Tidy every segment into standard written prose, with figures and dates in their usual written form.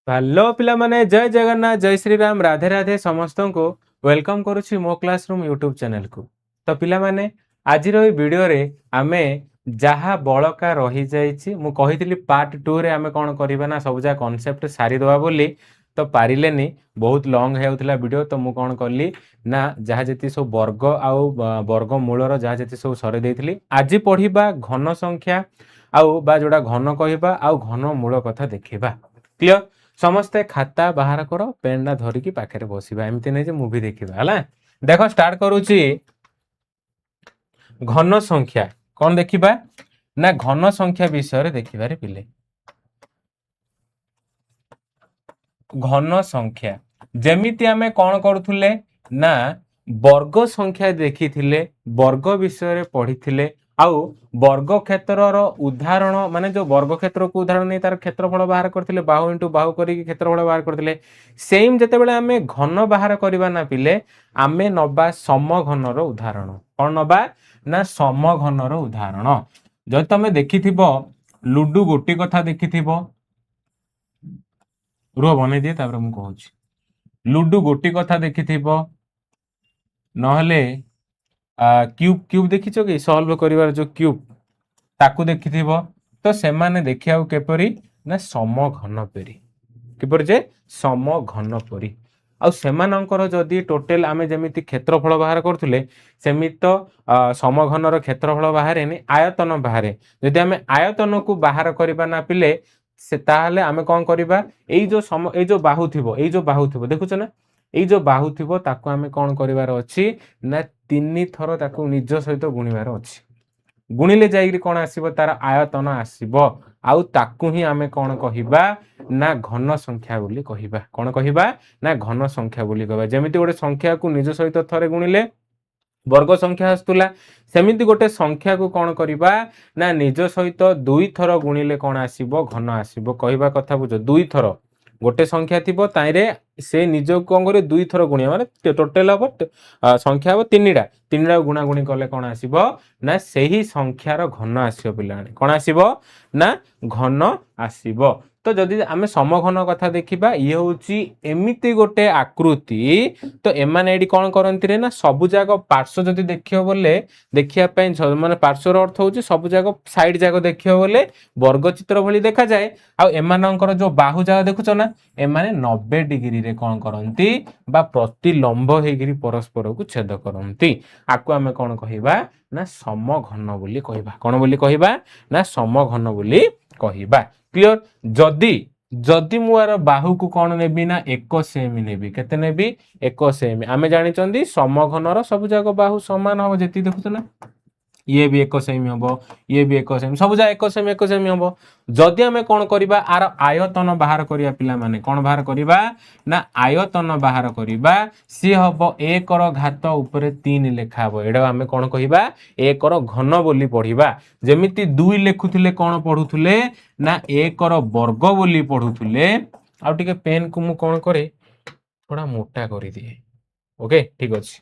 Hello पिला माने जय जगन्नाथ जय श्री राम राधे राधे समस्त को वेलकम करुछि मो क्लासरूम यूट्यूब चैनल को। तो पिला माने आज वीडियो रे आमे जहा बड़का रही जाइछि मु कहितली पार्ट 2 रे आमे कोन करबा ना सब जा कांसेप्ट सारी दवा बोली तो पारिलेनी बहुत लॉन्ग हेउतला वीडियो। तो मु कोन करली ना जहा जति सब वर्ग आउ वर्ग मूलर जहा जति सब सरे देइतली आज पढिबा घन संख्या आउ बा जोडा घन कहिबा आउ घन मूल कथा देखिबा। क्लियर समस्ते खाता बाहर कर पेन ना धरिकी पाखे बसवा एमती नहीं मुवी देखा है। देख स्टार्ट करुच्ची घन संख्या कौन देखिबा ना घन संख्या विषय देखिबारे पिले घन संख्या जेमिति आमे कौन करुले ना वर्ग संख्या देखी वर्ग विषय पढ़ी आउ वर्ग क्षेत्र उदाहरण माने जो वर्ग क्षेत्र को उदाहरण नहीं तार क्षेत्रफल बाहर करथिले बाहु इंटू बाहु करी क्षेत्रफल बाहर करथिले सेम जेतेबेले आमे घन बाहर करबा ना पिले आमे नबा समघन रो उदाहरण कोन नबा ना समघन रो उदाहरण जो तमे देखिथिबो लुडु गोटी कथा देखिथिबो रो बने दिए तापर मु कहूची लुडु गोटी कथा देखिथिबो नहले क्यूब क्यूब देखिछो कि सॉल्व करिवार जो क्यूब ताकू देखिथिबो तो से माने देखियाउ केपरी ना समघन पेरी किपर जे समघन परी आ सेमानंकर जदि टोटल आमे जेमिति क्षेत्रफल बाहर करथुले सेमिति तो समघन रो क्षेत्रफल बाहर नि आयतन बाहर जदि आमे आयतन को बाहर करबा ना पिले से ताहले आमे कोन करबा एई जो बाहु थिबो देखुछ ना एई जो बाहु थिबो ताकू आमे कोन करिवार अछि ना 3 थरो ताकू निज सहित गुणिबार अछि गुणिले जाइरि कोन आसीबो तार आयतन आसीबो आउ ताकू ही आमे कोन कहिबा ना घन संख्या बोली कहिबा कोन कहिबा ना घन संख्या बोली कहिबा जेमिति गोटे संख्या को निज सहित थरे गुणिले वर्ग संख्या आस्तुला सेमिति गोटे संख्या को कोन करिबा ना निज सहित 2 थर गुणिले कोन आसीबो घन आसीबो कहिबा कथा बुझो 2 थर गोटे संख्या थिबो ताइरे से निज कोन करे 2 थर गुणिया माने टोटल अब संख्या अब 3टा गुणा गुणी कले कोन आसीबो ना सेही संख्यार घन आसीबो पिलाने कोन आसीबो ना घन आसीबो। तो जदि आमे समघन कथा देखिबा ये होची एमिति गोटे आकृति तो एमाने एडी कोन करंती रे ना सब जाग पार्श्व जदि देखियो बोले देखिया पय माने पार्श्वर अर्थ होची सब जाग साइड जाग देखियो बोले वर्ग चित्र भली देखा जाए आ एमानंकर जो बाहु जाग देखुछ ना एमाने 90 डिग्री रे कोन करंती बा प्रतिलंब हेगिरी परस्पर को छेद करंती आकु आमे कोन कहिबा ना समघन बोली कहिबा कोन बोली कहिबा ना समघन बोली कहिबा। क्लियर जदि जदि मुआर बाहु को कोन नेबी ना 1 सेमी नेबी केते नेबी 1 सेमी आमे जानि चंदी समघनर सब जाक बाहु समान हो जेति देखुछ ना ये भी 1 सेमी हबो ये भी 1 सेमी सब जा 1 सेमी हबो जदि आमे कोन करिबा आर आयतन बाहर करिया पिला माने कोन बाहर करिबा ना आयतन बाहर करिबा सी हबो 1 र घात ऊपर 3 लेखा हबो एडा आमे कोन कहिबा 1 र घन बोली पढिबा जेमिति 2 लेखुथिले कोन पढुथिले ना 1 र वर्ग बोली पढुथिले आ टिके पेन को मु कोन करे थोड़ा मोटा करि दिए ओके ठीक अछि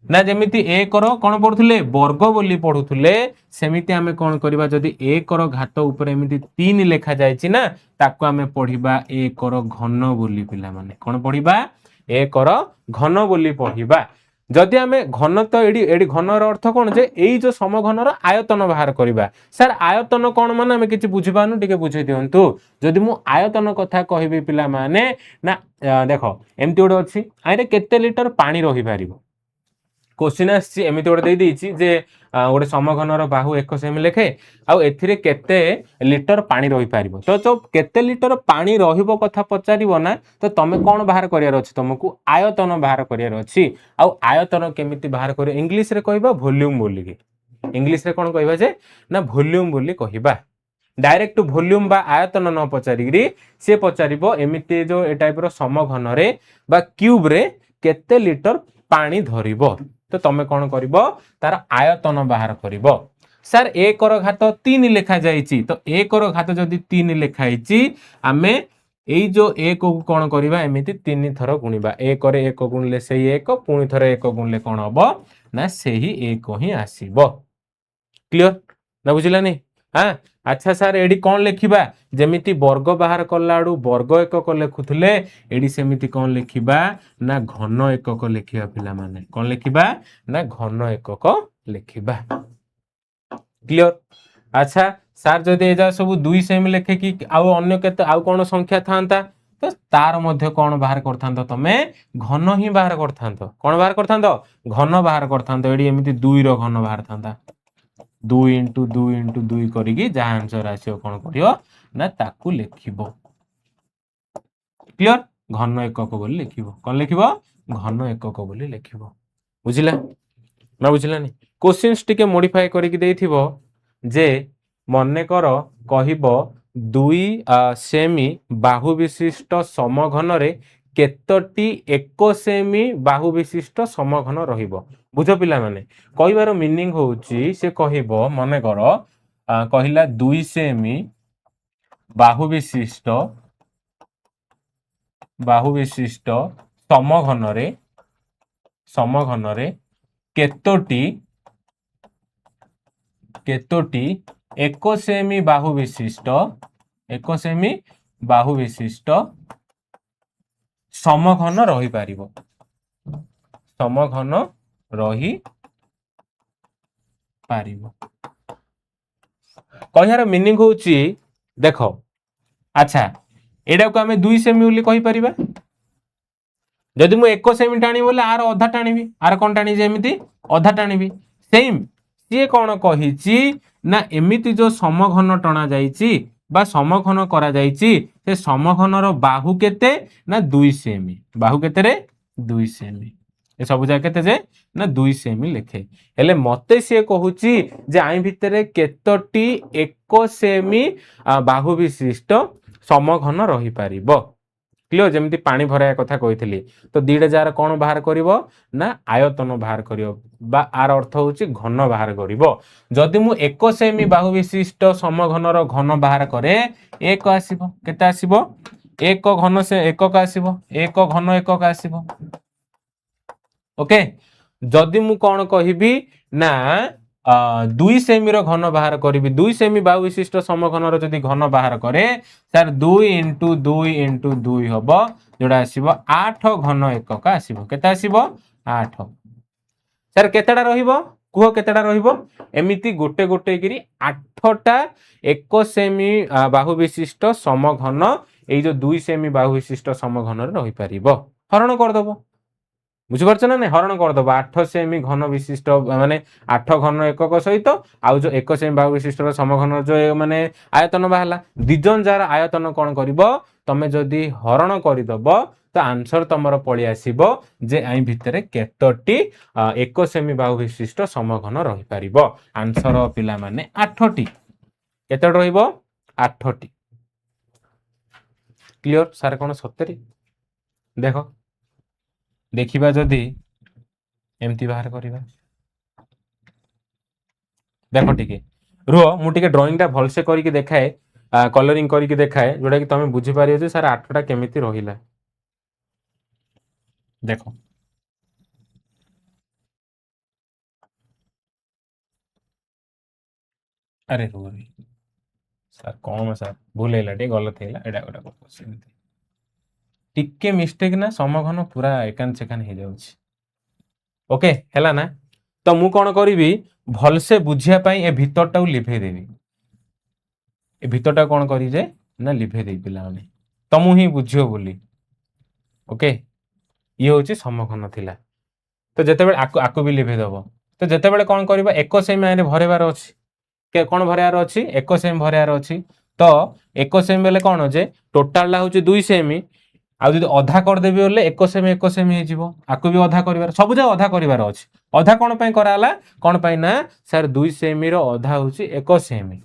ना जेमिति 1 रो कोन पढुथिले वर्ग बोली पढुथिले सेमिति आमे कोन करबा जदि 1 रो घात ऊपर एमिति 3 लेखा जायछि ना ताको आमे पढिबा 1 रो घन बोली पिला माने कोन पढिबा 1 रो घन बोली पढिबा जदि आमे घन तो एडी घन रो अर्थ कोन जे एई जो समघन रो आयतन बाहर करबा सर आयतन कोन माने आमे किछि बुझिबानु टिके बुझै दियंतु जदि मु आयतन कथा कहिबे पिला माने ना देखो एमति ओडे अछि आइरे केते लिटर पानी रहि पारिबो क्वेश्चन आछि एमिति ओडे देई दिछि जे गोटे समघनर बाहु 1 सेमी लेखे आउ एथिरे केते लिटर पानी रहि पारिबो तो जो केते लिटर पानी रहिबो कथा पचारिबो ना तो तमे कोन बाहर करियार अछि तुमको आयतन बाहर करियार अछि आउ आयतन केमिति बाहर करियो इंग्लिश रे कहबा वॉल्यूम बोली के इंग्लिश रे कोन कहबा जे ना वॉल्यूम बोली कहबा डायरेक्ट वॉल्यूम बा आयतन न पचारिगिरी से पचारिबो एमिति जो ए टाइप रो समघन रे बा क्यूब रे केते लिटर पानी धरिबो तो तमे कोन करिवो तार आयतन बाहर करिवो सर 1 रो घात 3 लेखा जाईची तो 1 रो घात जदी 3 लेखाइची आमे एई जो 1 को कोन करिबा एमिति 3 थरो गुणिबा 1 रे 1 गुणले सेही 1 पुनी थरे 1 गुणले कोन हबो ना सेही 1 ही आसीबो। क्लियर ना बुझिला नै हाँ अच्छा सर एडी कौन लिखिबा जेमिति वर्ग बाहर कला आडू वर्ग एकक लिखुथिले एडी सेमिति कौन लिखिबा ना घन एकक लिखिबा पिला माने कौन लिखिबा ना घन एकक लिखिबा क्लियर अच्छा सर जदि एजा सब 2 सेम लिखे कि आउ अन्य केते आउ कोन संख्या थांता तो तार मध्य कौन बाहर करथांतो तमे घन ही बाहर करथांतो कौन बाहर करथांतो घन बाहर करथांतो एडी एमिति 2 रो घन बाहर थांता 2 इंटू 2 इंटू 2 करिकी जहाँ आंसर आसियो कौन करियो ना ताकू लिखिबो क्लियर घन एकक बोली लिखिबो कौन लिखिबो घन एकक बोली लिखिबो बुझिला ना बुझिला नहीं क्वेश्चंस टिके मॉडिफाई करिकी देइथिबो जे मने कर कहिबो 2 सेमी बाहु विशिष्ट समघन रे केतोटी 1 सेमी बाहु विशिष्ट समघन रहिबो बुझ पिला माने कहिबार मीनिंग होउची से कहिबो मने कर कहिला 2 सेमी बाहु विशिष्ट समघन रे केतोटी 1 सेमी बाहु विशिष्ट समघन रही पारिबो समघन रही पारिबो कहियार मीनिंग होउची देखो अच्छा एडा को हमें 2 सेमी बोली कहि परिबा जदि मु 1 सेमी टाणी बोले आर अधा टाणीबी आर कोन टाणी जेमिति अधा टाणीबी सेम सी कोन कहिची ना एमिति जो समघन टणा जाईची बा समघन करा जाईची से समघन रो बाहु केते ना 2 सेमी बाहु केते रे 2 सेमी ए सब जा केते जे ना 2 सेमी लिखे हेले मते से कहूची जे आइ भितरे केतोटी 1 सेमी बाहु विशिष्ट समघन रही पारिबो क्लियर जेमती पानी भराया कथा कहितली तो दीडे जार कोन बाहर करिवो ना आयतन बाहर करिवो बा आर अर्थ होची घन बाहर करिवो जदि मु 1 सेमी बाहु विशिष्ट समघन रो घन बाहर करे 1 आसीबो केते आसीबो 1 घन से 1 का आसीबो 1 घन 1 का आसीबो ओके जदि मु कोन कहिबी ना 2 सेमी रो घन बाहर करिवि 2 सेमी बाहु विशिष्ट समघन रो जदि घन बाहर करे सर 2 इंटू 2 इंटू 2 हबो जोडा आसीबो 8 घन 1 का आसीबो केते आसीबो 8 सर केतेडा रहिबो कुह केतेडा रहिबो एमिति गोटे गोटे गिरी 8टा 1 सेमी बाहु विशिष्ट समघन एई जो 2 सेमी बाहु विशिष्ट समघन रे रहि परिबो हरण कर दबो बुझी पारछ ना नहीं हरण कर दबो 8 सेमी घन विशिष्ट माने 8 घन 1 सहित आउ जो 1 सेमी बाहु विशिष्ट समघन जो माने आयतन बाहला दिजन जार आयतन कोन करिवो तमे जदी हरण करि दबो तो आंसर तमरो पळि आसीबो जे आइ भितरे केतोटी 1 सेमी बाहु विशिष्ट समघन रहि पारिबो आंसर पिला माने 8टी केते रहिबो 8टी क्लियर सर कोन सत्तरी देखो देखिबा जदी एमती बाहर करिबा देखो ठीक रुह मु टिके ड्राइंग टा भल से करिके देखाए कलरिंग करिके देखाए जोडा कि तमे बुझी पारियो जे सर 8टा केमिति रहिला देखो अरे रुह सर कौन सर भूल हैला टे गलत हैला एडा गोटा क्वेश्चन टिके मिस्टेक ना समघन पूरा एकान सेकान हे जाउछि ओके हैला ना तो मु कोन करिवि भल से बुझिया पई ए भितरटा लिभे देबी ए भितरटा कोन करि जे ना लिभे देई पिला माने तमु ही बुझियो बोली ओके ये होछि समघन थिला तो जते बेले आकु भी लिभे दबो तो जते बेले कोन करबा 1 सेमी रे भरेबार अछि के कोन भरेबार अछि 1 सेमी भरेबार अछि तो 1 सेमी बेले कोन जे टोटल ला होछि 2 सेमी आ जदि अधा कर देबी बोले 1 सेमी हे जिवो आकु भी अधा करिवार सब जे अधा करिवार अछि अधा कोन पय कराला कोन पय ना सर 2 सेमी रो अधा होछि 1 सेमी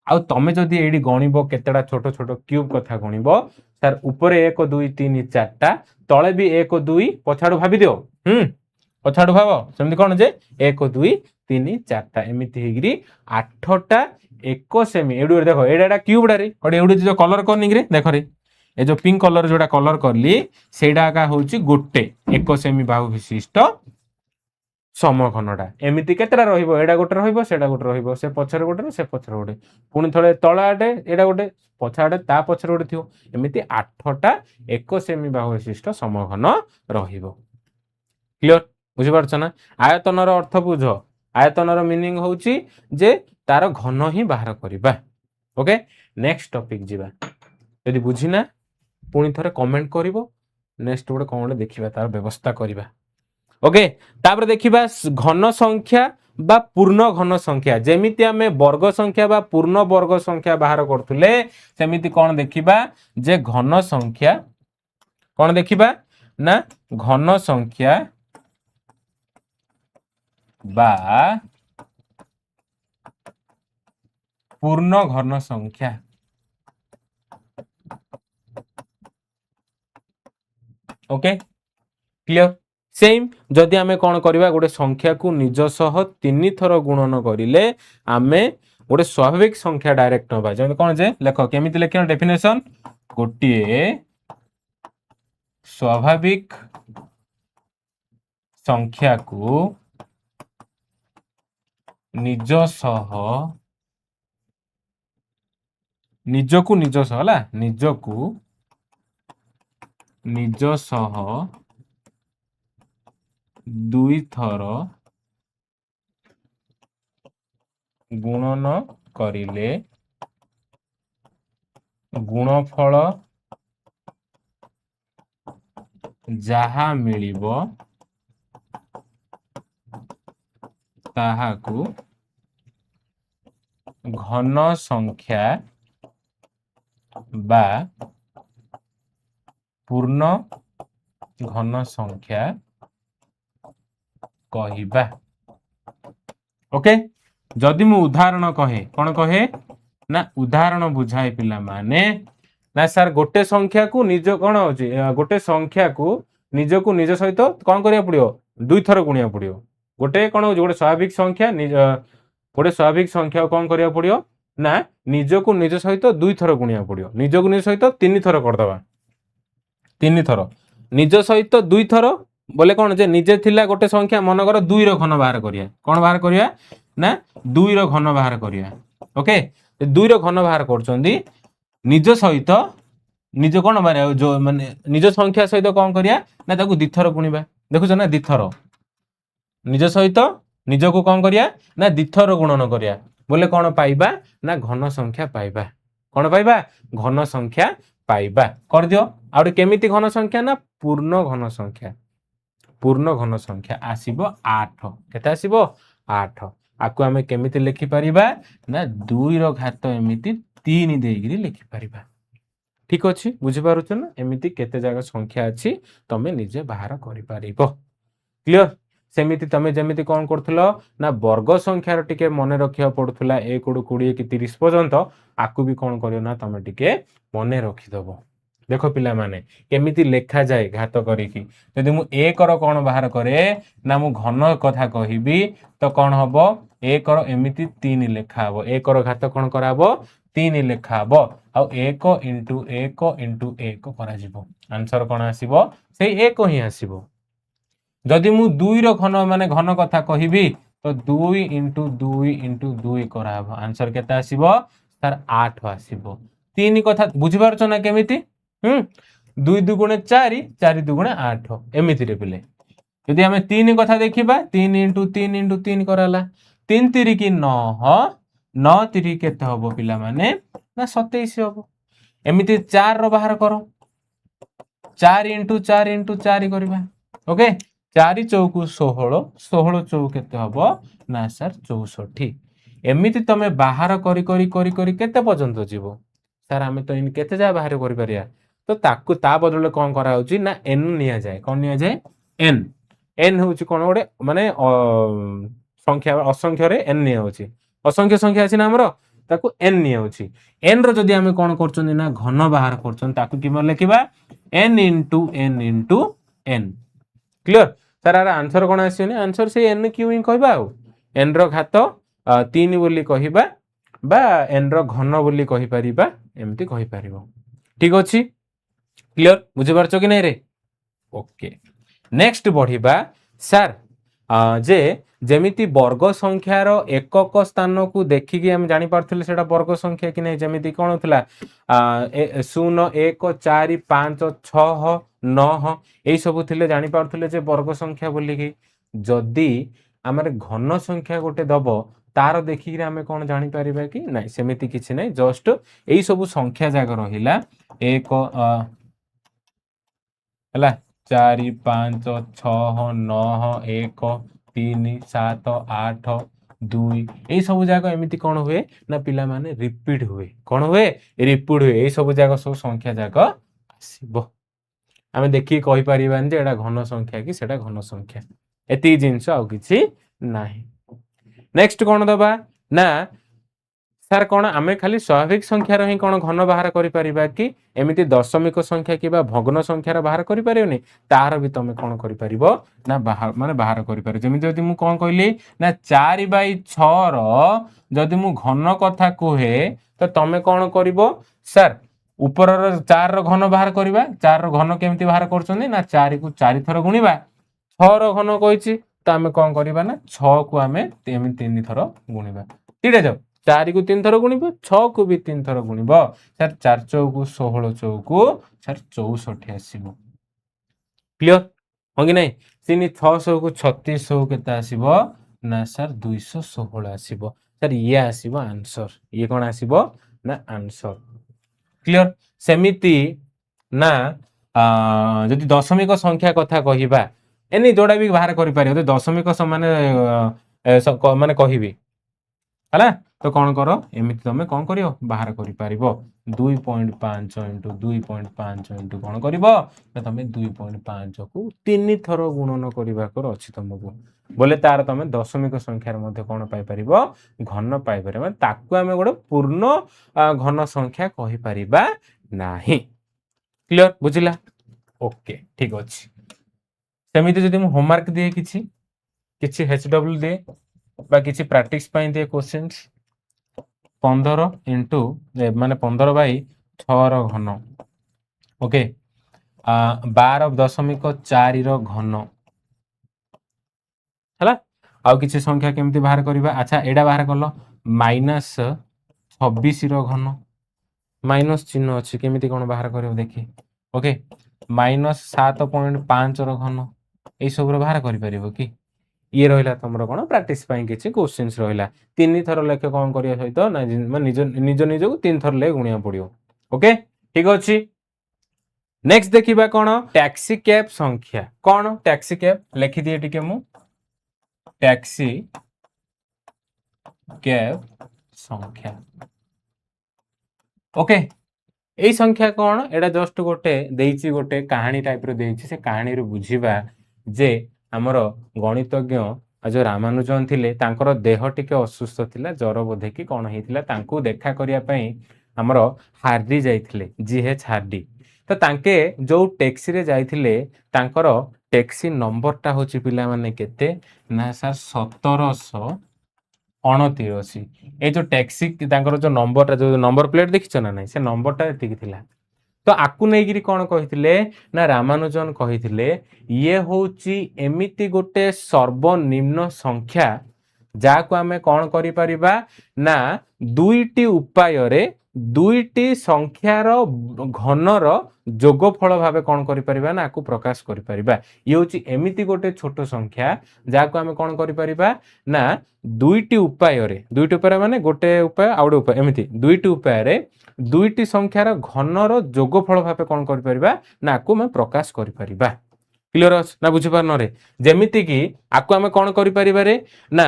आ तमे जदि एडी गणिबो केतेडा छोटो छोटो क्यूब कथा गणिबो सर ऊपर 1 2 3 4 टा तळे भी 1 2 पछाडू भाबी दियो पछाडू भाबो सेमति कोन जे 1 2 3 4 टा एमिति हेगिरी 8टा 1 सेमी एडू देखो एडा क्यूब डारे एडू जो कलर करनिंग रे देखो रे ए जो पिंक कलर जोड़ा कलर करली सेडा का होची गोटे 1 सेमी बाहु विशिष्ट समघनटा एमती केतटा रहिबो एडा गोटे रहिबो सेडा गोटे रहिबो से पछरे गोटे से पछरे गोटे पुणी थोड़े तळा आटे एडा गोटे पछाडे ता पछरे गोटे थियो एमती 8टा एक सेमी बाहु विशिष्ट समघन रहिबो क्लियर बुझि पारछ ना आयतनर अर्थ बुझ आयतनर मीनिंग होउची जे तार घन ही बाहर करबा ओके नेक्स्ट टॉपिक जीवा यदि बुझिना पुणी थरे कमेंट करिवो नेक्स्ट गोटे कोन गोटे देखिबा तार व्यवस्था करबा ओके तापर देखिबा घन संख्या बा पूर्ण घन संख्या जेमिति आमे वर्ग संख्या बा पूर्ण वर्ग संख्या बाहर करथुले सेमिति कोन देखिबा जे घन संख्या कोन देखिबा ना घन संख्या बा पूर्ण घन संख्या ओके क्लियर सेम जदि आमे कोन करबा गोटे संख्या को निज सह 3 थर गुणन करिले आमे गोटे स्वाभाविक संख्या डायरेक्ट नबा जेम कोन जे लेखो केमिति लेखिनो डेफिनेशन गोटिए स्वाभाविक संख्या को निज सह निजकु निज सह ला निजकु निज सह 2 थर गुणन करिले गुणफल जहा मिलिबो ताहाकु घन संख्या बा पूर्ण घन संख्या कहिबा ओके जदि मु उदाहरण कहे कोन कहे ना उदाहरण बुझाए पिला माने ना सर गोटे संख्या को निज कोन होची गोटे संख्या को निज सहित कोन करिया पड़ियो 2 थर गुणिया पड़ियो गोटे कोन होची गोटे स्वाभाविक संख्या गोटे स्वाभाविक संख्या कोन करिया पड़ियो ना निजकु निज सहित 2 थर गुणिया पड़ियो निजकु निज सहित 3 थर कर दबा 3 थर निज सहित 2 थर बोले कौन जे निजे थिला गोटे संख्या मनकर 2 रो घन बाहर करिया कौन बाहर करिया ना 2 रो घन बाहर करिया ओके 2 रो घन बाहर करचंदी निज सहित निज कोन मारे जो माने निज संख्या सहित कोन करिया ना ताकू 2 थर गुणिबा देखुछ ना 2 थर निज सहित निज को कोन करिया ना 2 थर गुणन करिया बोले कौन पाइबा ना घन संख्या पाइबा कौन पाइबा घन संख्या पाइबा कर दियो आउटे केमिति घन संख्या ना पूर्ण घन संख्या आसीबो 8 केते आसीबो 8 आकु हमें केमिति लिखि परिबा ना 2 रो घात एमिति 3 देगिरी लिखि परिबा ठीक अछि बुझि पारुछ ना एमिति केते जागा संख्या अछि तमे निजे बाहर करि परिबो क्लियर सेमिति तमे जेमिति कोन करथलो ना वर्ग संख्या टिके मने रखिया पडुथला 1 ରୁ 20 कि 30 पर्यंत आकु भी कोन करियो ना तमे टिके मने रखि दबो देखो पिला माने केमिति लेखा जाए घात करिकी यदि मु 1 रो कोन बाहर करे ना मु घन कथा कहिबी तो कोन हबो 1 रो एमिति 3 लेखा हबो 1 रो घात कोन कराबो 3 लेखा हबो आ 1 * 1 * 1 करा जिवो आंसर कोन आसीबो सेही 1 ही आसीबो जदि मु 2 रो घन माने घन कथा कहिबी तो 2 * 2 * 2 कराबो आंसर केते आसीबो सर 8 आसीबो 3 कथा बुझि पारछ ना केमिति 2 * 2 = 4 4 * 2 = 8 एमिति रे पिले यदि हमें 3 कथा देखिबा 3 * 3 * 3 कराला 3 * 3 = 9 9 * 3 केते हबो पिला माने ना 27 हबो एमिति 4 रो बाहर करो 4 * 4 * 4 करबा ओके 4 चौकु 16 16 चौक केते हबो ना सर 64 एमिति तमे बाहर करी करी करी करी केते पर्यंत जीवो सर हमें तो इन केते जा बाहर करि परिया तो ताकू ता बदले कोन करा होची ना n निया जाए कोन निया जाए n n होची कोन गोटे माने संख्या असंख्य रे n निया होची असंख्य संख्या अछि ना हमरो ताकू n निया होची n रो जदी हमें कोन करचोनी ना घन बाहर करचोन ताकू कि लेखिबा n * n * n clear sir आर आंसर कोन आसीनी आंसर से n क्यू ही कहबा n रो घात 3 बोली कहिबा बा n रो घन बोली कहि परिबा एमती कहि परिबो ठीक अछि क्लियर बुझि पारछो कि नै रे ओके नेक्स्ट बढ़िबा सर जे जेमिति वर्ग संख्यार एकक स्थान को देखिकी आम जापर से वर्ग संख्या कि नहीं जमी कौन होता 0 1 4 5 6 9 यही सब थे जापारे वर्ग संख्या बोलिकी जदि आम घन संख्या गोटे दब तार देखिक आम कौन जापर कि ना सेमती किसी ना जस्ट यही सब संख्या जाक रहा एक है 4 5 6 9 1 3 7 8 2 यही सब जाक एमती कौन हुए ना पिला माने रिपीट हुए कौन हुए रिपीट हुए यही सब जाक सब संख्या जाक आसब आम देखिए कहीपर घन संख्या कि सेटा घन संख्या एति जिनस आउ किछि नाही। नेक्स्ट कौन दबा ना सर कौन आम खाली स्वाभाविक संख्यार ही कौन घन बाहर करिपरिबा कि एमिति दशमिक संख्या कि भग्न संख्यार बाहर करिपरिबनि तार भी तुम कौन करिपरिबो ना बाहर माने बाहर करिपर जेमिति जदि मु कौन कहली ना 4/6 रो जदि मु घन कथा कहे तो तुम कौन करिवो सर ऊपर 4 रो घन बाहर करबा 4 रो घन केमिति बाहर करछन्ती ना 4 को 4 थर गुणिबा 6 रो घन कहिछि तो आम कौन करबा ना 6 को आम 3 थर गुणिबा ठीक है 4 को 3 थर गुणिब 6 को भी 3 थर गुणिब सर 4 चौकु 16 चौकु सर 64 आसीबो क्लियर हो कि नहीं सिनी 600 को 3600 केते आसीबो ना सर 216 आसीबो सर ये आसीबो आंसर ये कौन आसीबो ना आंसर क्लियर सेमिति ना जदि दशमिक संख्या कथा कहिबा एनी जोड़ा भी बाहर करि पारियो दशमिक माने माने कहिबी है तो कौन कर एमती तुम कौन कर बाहर कर 2.5 इंटू 2.5 इंटू कौन कर तुम 2.5 को 3 थर गुणन करने अच्छी तुमको बोले तार तुम दशमिक संख्यार कौन पाइपर घन पाइपर ताकू आम गोटे पूर्ण घन संख्या कहीपर ना क्लियर बुझला ओके ठीक अच्छे सेमती जदि होमवर्क दिए किसी HW दिए बा किसी प्रैक्टिस पाई दिए क्वेश्चंस 15 इंटू माने 15/6 घन ओके 12.4 घन है आउ किसी संख्या केमती बाहर करवा अच्छा एडा बाहर कल -26 घन माइनस चिन्ह अच्छी केमिति कौन बाहर कर देखिए ओके -7.5 घन यही सब बाहर कर कि ये रहा तुम कौन प्रैक्टिस किसी क्वेश्चंस रहा 3 थर लेखे कौन करने सहित ना निज निज को 3 थर लेखे गुणिया पड़ो ओके ठीक अच्छे नेक्स्ट देखिबा कौन टैक्सी कैब संख्या कौन टैक्सी कैब लिखि दिए टिके मु टैक्सी कैब संख्या ओके यही संख्या कौन एटा जस्ट गोटे देइछि गोटे कहानी टाइप रो देइछि से कहानी रो बुझिबा जे आमर गणितज्ञ जो रामानुजन थिले तांकर देह टिके असुस्थ थिला जर बोधे कि कौन होइथिला तांकू देखा करिया पई हमर हार्डी जाइथिले GH हार्डी तो तांके जो टैक्सी रे जाइथिले तांकर टैक्सी नंबरटा होची पिला माने केते ना सर 1729 ए जो टैक्सी तांकर जो नंबरटा जो नंबर प्लेट देखिछ ना नहीं से नंबरटा एतिकी थिला तो आकु नहीं कौन कही ना रामानुजन कही ये होची एमिति गोटे सर्वनिम्न संख्या जाको आमे कौन करि परिबा ना दुईटी उपाय रे दुईटी संख्यार घनर जोगफल भाव कौन करि परिबा ना आकु प्रकाश करि परिबा ये होची एमिति गोटे छोट संख्या जाको आमे कौन करि परिबा ना दुईटी उपाय माने गोटे उपाय आ गोटे उपाय एमिति दुईटी उपाय रे दुईटी संख्यार घनर जोगफल भाव कौन करि परिबा ना आकु मैं प्रकाश करि परिबा क्लियर अछि ना बुझि पारन रे जेमिति कि आकु आमे कौन करि परिबा रे ना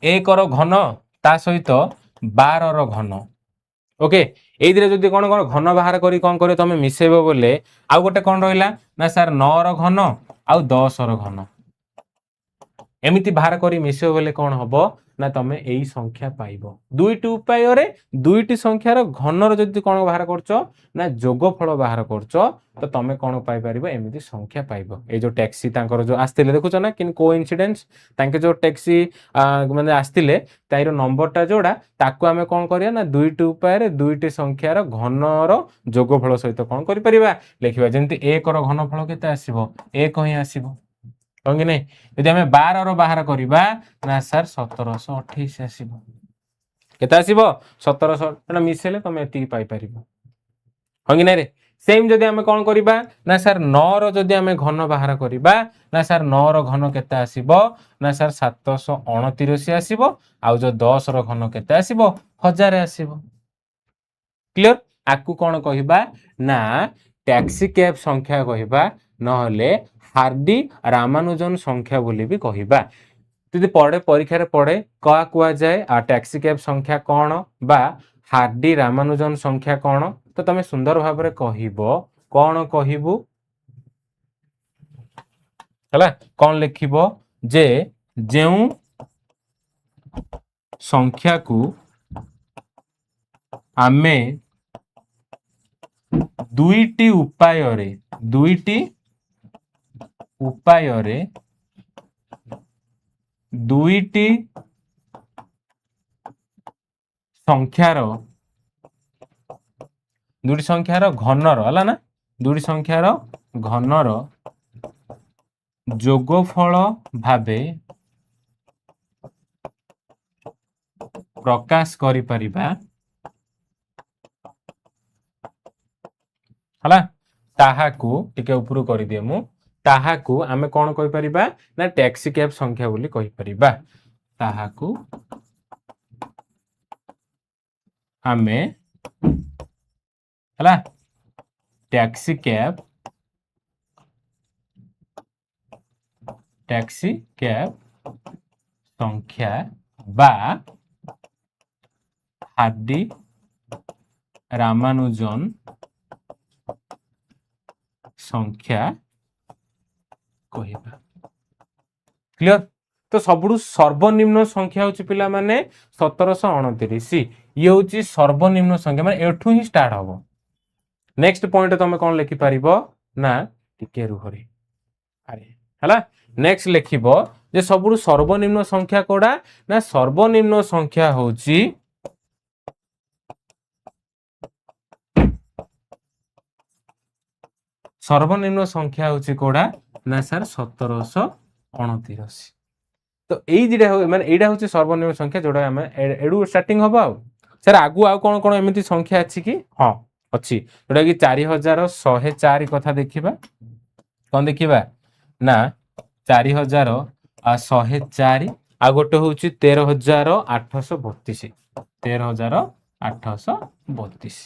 1 रो घन ता सहित 12 रो घन ओके एइदिरे जदि कौन कौन घन बाहर करी कौन करे तमे मिसेबो बोले आ गोटे कौन रहिला ना सर 9 रो घन आ 10 रो घन एमिति बाहर करी मिसेबो बोले कौन हबो ना तमे एई संख्या पाइबो दुईटी उपाय रे दुईटी संख्यार घनर जदि कौन बाहर करछो ना जोगफल बाहर करछो तो तमे कौन पाई परिबो एमिति संख्या पाइबो ए जो टैक्सी तांकर जो आस्तिले देखुछ ना किन कोइन्सिडेंस तांके जो टैक्सी माने आस्तिले ताइरो नंबरटा जोडा ताकू आमे कौन करिया ना दुईटी उपाय रे दुईटी संख्यार घनर जोगफल सहित कौन करि परिबा लेखिबा जेंति 1 रो घनफल केते आसीबो 1 ही आसीबो ହଁ कि नहीं यदि आम 12 बाहर करवा ना सर 1728 आसब केते आसब 1700 मिसेले तुम एति पाइपर हाँ कि नहीं रे सेम जदि आम कौन करवा ना सर 9 जदि आम घन बाहर करवा ना सर 9 घन केते आसब ना सर 729 आसब आउ जो 10 घन केते आसब 1000 आसब क्लियर आकु कौन कहबा ना टैक्सी कैब संख्या कहबा नहले हार्डी रामानुजन संख्या बोली भी कहबा यदि पढ़े परीक्षा रे पढ़े क्या कुआ जाए आ टैक्सी कैब संख्या कौन बा हार्डी रामानुजन संख्या कौन तो तमे सुंदर भाव रे कहबो कौन कहबू हला कौन लिखिबो जे जेउ संख्या को आमे दुईटी उपाय रे दुईटी संख्यार घनर हला ना दुईटी संख्यार घनर जोगफल भावे प्रकाश करि परिबा हला ताहाकू टिके ऊपर कर दिए मु ताहाकू आमे कौन कहि परिबा ना टैक्सी कैब संख्या बोली कहि परिबा ताहाकू आमे हला टैक्सी कैब संख्या बा हार्डी रामानुजन संख्या कहबा क्लियर तो सबुठु सर्वनिम्न संख्या होची पिला माने 1729 ये होची सर्वनिम्न संख्या माने एठू ही स्टार्ट हबो नेक्स्ट पॉइंट तुम कौन लिखि पारिबो ना टिके रुहरी अरे हला नेक्स्ट लिखिबो जे सबुठु सर्वनिम्न संख्या कोडा ना सर्वनिम्न संख्या होची सर्वनिम्न संख्या होची कोडा ना सर 1729 तो एई जिडा माने एडा होची सर्वनिम्न संख्या जोडा हम एडू स्टार्टिंग हबो आ सर आगु आ कोन कोन एमिति संख्या अछि कि हां अछि जोडा कि 4104 कथा देखिबा कोन देखिबा ना 4104 आ गोटे होची 13832 13832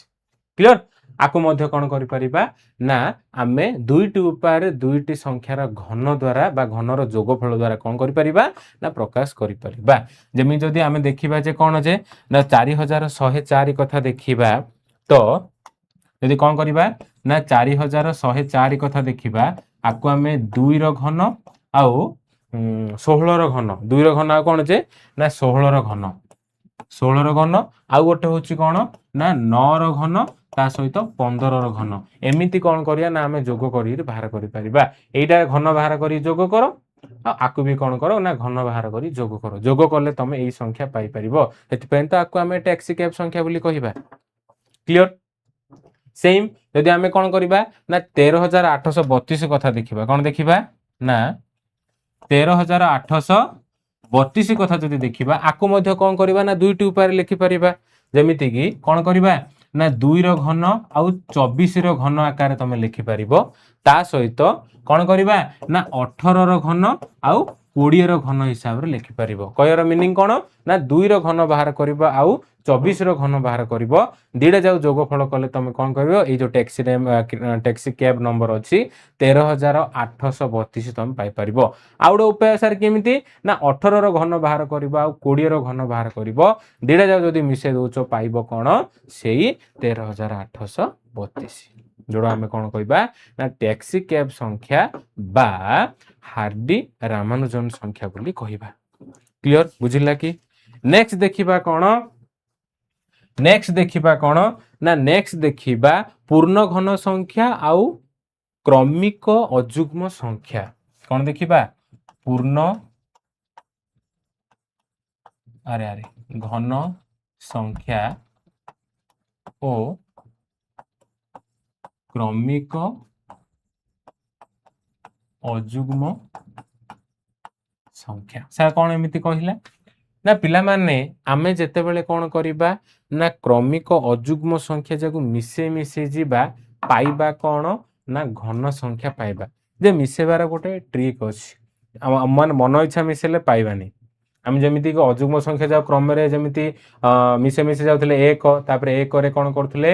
क्लियर आकु मध्य कौन करि परिबा ना आमे दुईटी उपाय रे दुईटी संख्यार घन द्वारा बा घनर जोगफल द्वारा कौन करि परिबा ना प्रकाश करि परिबा जेमि जदि आमे देखिबा जे कौन जे ना 4104 कथा देखिबा तो यदि कौन करिबा ना 4104 कथा देखिबा आकु आमे 2 रो घन आउ 16 रो घन 2 रो घन आ कौन जे ना 16 रो घन 16 रो घन आउ गोटे होची कौन ना 9 रो घन ता सहित 15 रो घन एमिति कौन करिया ना आमे जोग करी बाहर करि परिबा एइटा घन बाहर करी जोग करो आकु भी कौन करो ना घन बाहर करी जोग करो जोग करले तमे एई संख्या पाई परिबो एति पेन तो आकु आमे टैक्सी कैब संख्या बोली कहिबा क्लियर सेम यदि आमे कौन करिबा ना 13832 कथा देखिबा कौन देखिबा ना 13832 कथा जदि देखिबा आकु मध्य कौन करिबा ना दुईटी उपाय लिखि परिबा जेमिति कि कौन करिबा ना 2 रो घन आउ 24 रो घन आकार तमे लिखि परिबो ता सहित कौन करिबा ना 18 रो घन आउ 20 रो घन हिसाब रे लिखि परिबो कयर मीनिंग कोन ना 2 रो घन बाहर करिबो आउ 24 रो घन बाहर करिबो दिडा जाउ जोगफल कले तमे कोन करिवो ए जो टैक्सी कैब नंबर अछि 13832 तमे पाई परिबो आउडो उपाय सर केमिति ना 18 रो घन बाहर करिबो आउ 20 रो घन बाहर करिबो दिडा जाउ जदी मिसे दोचो पाइबो कोन सेही 13832 जोड़ा हमें कौन कहबा ना टैक्सी कैब संख्या बा हार्डी रामानुजन संख्या बोली कहबा क्लियर बुझिला कि नेक्स्ट देखिबा कोन ना नेक्स्ट देखिबा पूर्ण घन संख्या आउ क्रमिक अजुग्म संख्या कौन देखिबा पूर्ण अरे घन संख्या ओ क्रमिक अजुग्म संख्या सर कौन एमती कहला ना पिला माने आमे जेतेबेले कौन करिबा ना क्रमिक अजुग्म संख्या जाकू मिसे मिसे जीवा पाइबा कौन ना घन संख्या पाइबा जे मिसेबार गोटे ट्रिक अछि मन मन इच्छा मिसेले पाइबानी आम जमीती अजुग्म संख्या जाओ क्रम जमीती मिसे मिसे जाऊे एक तापर एक कौन करते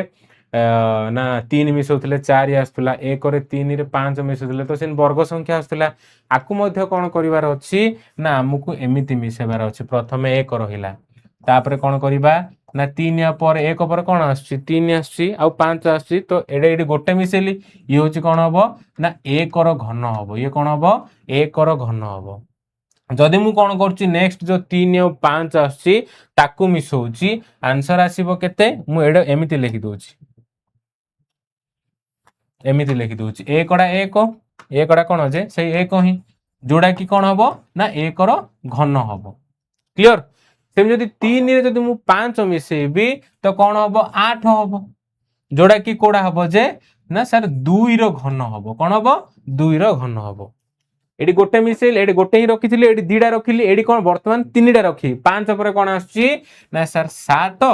ना 3 मिसौले 4 आसुला एक 3 रे 5 मिसौले तो से वर्ग संख्या आसुला आकु मध्य कौन करिवार अछि ना हमकु एमिति मिसेबार अछि प्रथमे एक रहिला तापर कौन करिबा ना 3 पर एक पर कौन आछि 3 आछि आ 5 आछि तो एडे एडे गोटे मिसेली ये होछि कौन हबो ना एक रो घन हबो ये कौन हबो एक रो घन हबो जदि मु कौन करछि नेक्स्ट जो 3 और 5 आछि ताकू मिसौछि आंसर आसीबो केते मु एडे एमिति लिखि दोछि एमिति लिखि दोछि एकड़ा एकड़ा कौन जे से एक ही जोड़ा कि कौन हबो ना एक रो घन हबो क्लियर सेम जदि 3 रे जदि मु 5 मिसेबी तो कौन हबो 8 हबो जोड़ा कि कोडा हबो जे ना सर 2 रो घन हबो कौन हबो 2 रो घन हबो एडी गोटे मिसेल एडी गोटे ही रखिथिले एडी दीडा रखिली एडी कोन वर्तमान तीनटा रखी 5 पर कोन आछि ना सर 7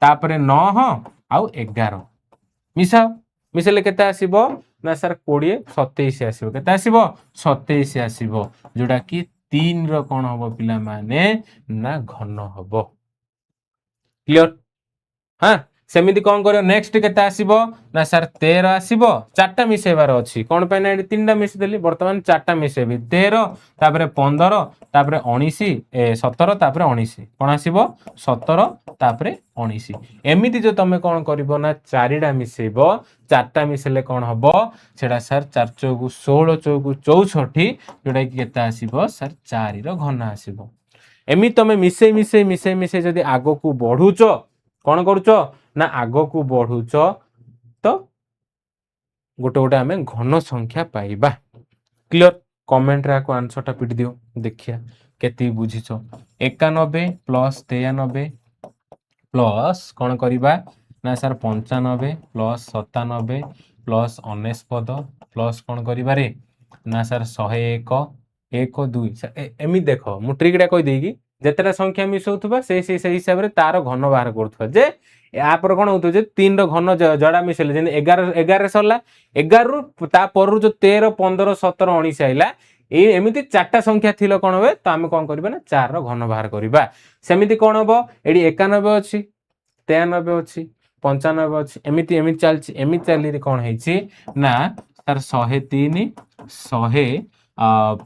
तापर 9 आउ 11 मिसाओ मिसेले केते आसीबो ना सर 20 27 आसीबो केते आसीबो 27 आसीबो जोडा कि 3 रो कोन हबो पिला माने ना घन हबो क्लियर हां सेमिति कौन करियो नेक्स्ट केते आसीबो ना सर 13 आसीबो चारटा मिसेबार अछि कोन पे ना एडी तीनटा मिसे देली वर्तमान चारटा मिसेबी 13 तापर 15 तापर 19 17 तापर 19 कोन आसीबो 17 तापर 19 एमिति जो तमे कोन करिवो ना चारिडा मिसेबो चारटा मिसेले कोन हबो सेडा सर 4 चौगु 16 चौगु 64 जोडा कि केते आसीबो सर 4 रो घन आसीबो एमि तमे मिसे मिसे मिसे मिसे जदी आगो को बढ़ुचो कोन करूचो ना आगो को बढ़ुचो तो गोटे गोटे आमे घन संख्या पाइबा क्लियर कमेंट रे को आंसर टा पिट दियो देखिया केति बुझिचो 91 प्लस 93 प्लस कोन करिबा ना सर 95 प्लस 97 प्लस 49 प्लस कोन करिबा रे ना सर 101 1 2 एमि देखो मु ट्रिक टा कहि देगी जेतेटा संख्या मिसौथबा से हिसाब रे तार घन बाहर करथबा जे या पर कोन होतो जे 3 रो घन जड़ा मिसेले जे 11 11 सरला 11 रु ता पर जो 13 15 17 19 आइला ए एमिति चारटा संख्या थिलो कोन होबे तो हम कोन करबा ना 4 रो घन बाहर करबा सेमिति कोन होबो एडी 91 अछि 93 अछि 95 अछि एमिति एमिति चलछि एमिति चली रे कोन हेछि ना सर 103 100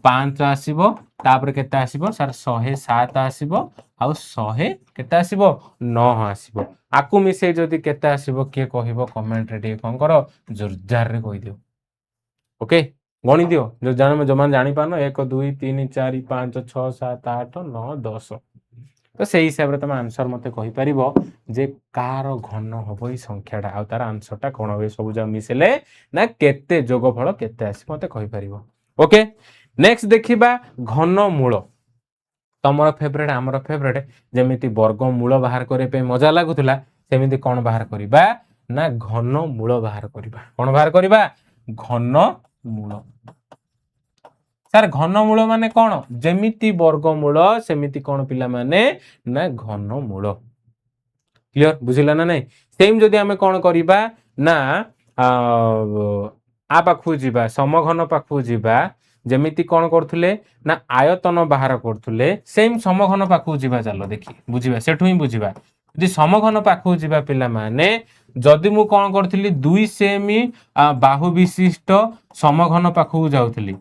5 आसीबो तापर केते आसीबो सर 107 आसीबो आ 100 केते आसीबो 9 आसीबो आकु मिसे जदी केते आसीबो के कहिबो कमेंट रे कोन करो जोरदार रे कहि दियो ओके गणी दियो जो जान में जमान जानि पानो 1 2 3 4 5 6 7 8 9 10 तो से हिसाब रे तुम आंसर मते कहि परिबो जे कार घन होबो ई संख्याटा आ तार आंसर टा कोन होबे सब जा मिसेले ना केते जोगफल केते आसी मते कहि परिबो ओके नेक्स्ट देखिबा घन मूल तमर फेवरेट हमर फेवरेट जेमिति वर्ग मूल बाहर करे पे मजा लागुतला सेमिति कोन बाहर करिबा ना घन मूल बाहर करिबा कोन बाहर करिबा घन मूल सर घन मूल माने कोन जेमिति वर्ग मूल सेमिति कोन पिला माने ना घन मूल क्लियर बुझिला ना नै सेम जदी हमें कोन करिबा ना आ पाखु जीवा समघन पाखु जीवा जेमिति कोन करथुले ना आयतन बाहर करथुले सेम समघन पाखु जीवा चलो देखि बुझिबा सेठु ही बुझिबा जदी समघन पाखु जीवा पिला माने जदी मु कोन करथली 2 सेमी बाहु विशिष्ट समघन पाखु जाउथली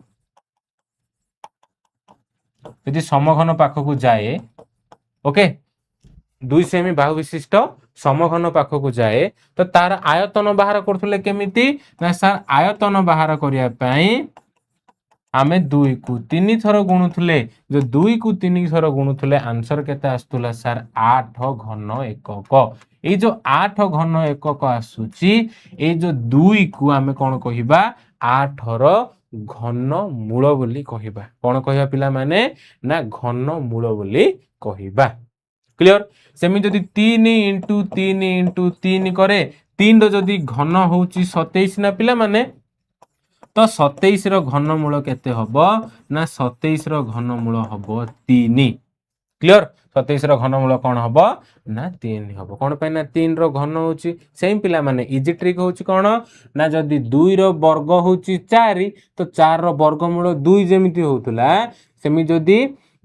जदी समघन पाखु जाए ओके 2 सेमी बाहु विशिष्ट समघन पाखु जाए तो तार आयतन बाहर करथुले केमिति ना सर आयतन बाहर करिया पई आमे 2 को 3 थरो गुणुथले जो 2 को 3 थरो गुणुथले आंसर केते आस्तुला सर 8 घन एकक ए जो 8 घन एकक आसुची ए जो 2 को आमे कोन कहिबा 8 रो घन मूल बोली कहिबा कोन कहिबा पिला माने ना घन मूल बोली कहिबा क्लियर सेमि जदी 3 * 3 * 3 करे 3 रो जदी घन होउची 27 ना पिला माने तो 27 रो घनमूल केते हबो ना 27 रो घनमूल हबो 3 क्लियर 27 रो घनमूल कोन हबो ना 3 हबो कोन पे ना 3 रो घन होची सेम पिला माने इजी ट्रिक होची कोन ना जदी 2 रो वर्ग होची 4 तो 4 रो वर्गमूल 2 जेमिति होतला सेमि जदी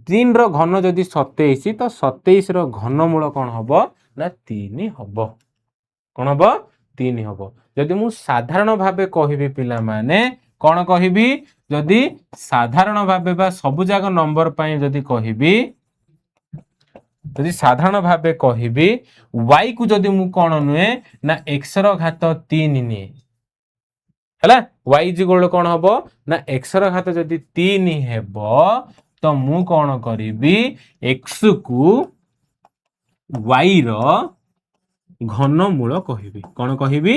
3 रो घन जदी 27 तो 27 रो घनमूल कोन हबो ना 3 हबो कोन हबो 3 हबो जदी मु साधारण भाबे कहिबी पिला माने कोन कहिबी जदी साधारण भाबे बा सब जाग नंबर पई जदी कहिबी जदी साधारण भाबे कहिबी y को जदी मु कोन नुए ना x रो घात 3 निए हला y इक्वल कोन हबो ना x रो घात जदी 3 हेबो तो मु कोन करिबी x को y रो घनमूल कहिबी कोन कहिबी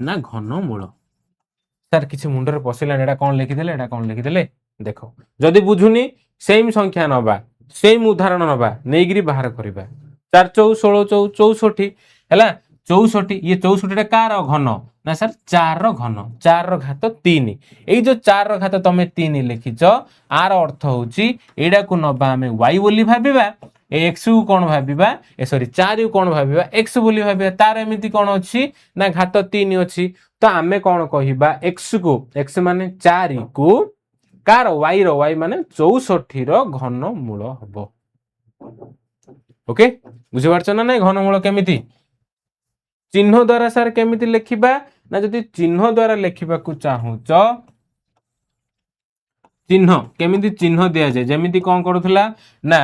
ना घनमूल सर किछि मुंडर पसिला एटा कोन लिखि देले एटा कोन लिखि देले देखो जदी बुझुनी सेम संख्या नबा सेम उदाहरण नबा नेगिरी बाहर करिबा 4 4 16 64 हैला 64 ये 64 टा कार घन ना सर 4 रो घन 4 रो घात 3 एई जो 4 रो घात तमे 3 लिखिचो आर अर्थ होची एडा को नबा हमें y बोली भाबिबा x को कोन भाबिबा ए सॉरी 4 को कोन भाबिबा x बोली भाबिबा तार एमिति कोन अछि ना घात 3 अछि तो आमे कोन कहिबा x को x माने 4 को कार y रो y माने 64 रो घनमूल हबो ओके बुझि पारछ ना नै घनमूल केमिति चिन्ह द्वारा सर केमिति लिखिबा ना जदि चिन्ह द्वारा लिखिबा को चाहूच चिन्ह केमिति चिन्ह दिया जाय जेमिति कोन करथुला ना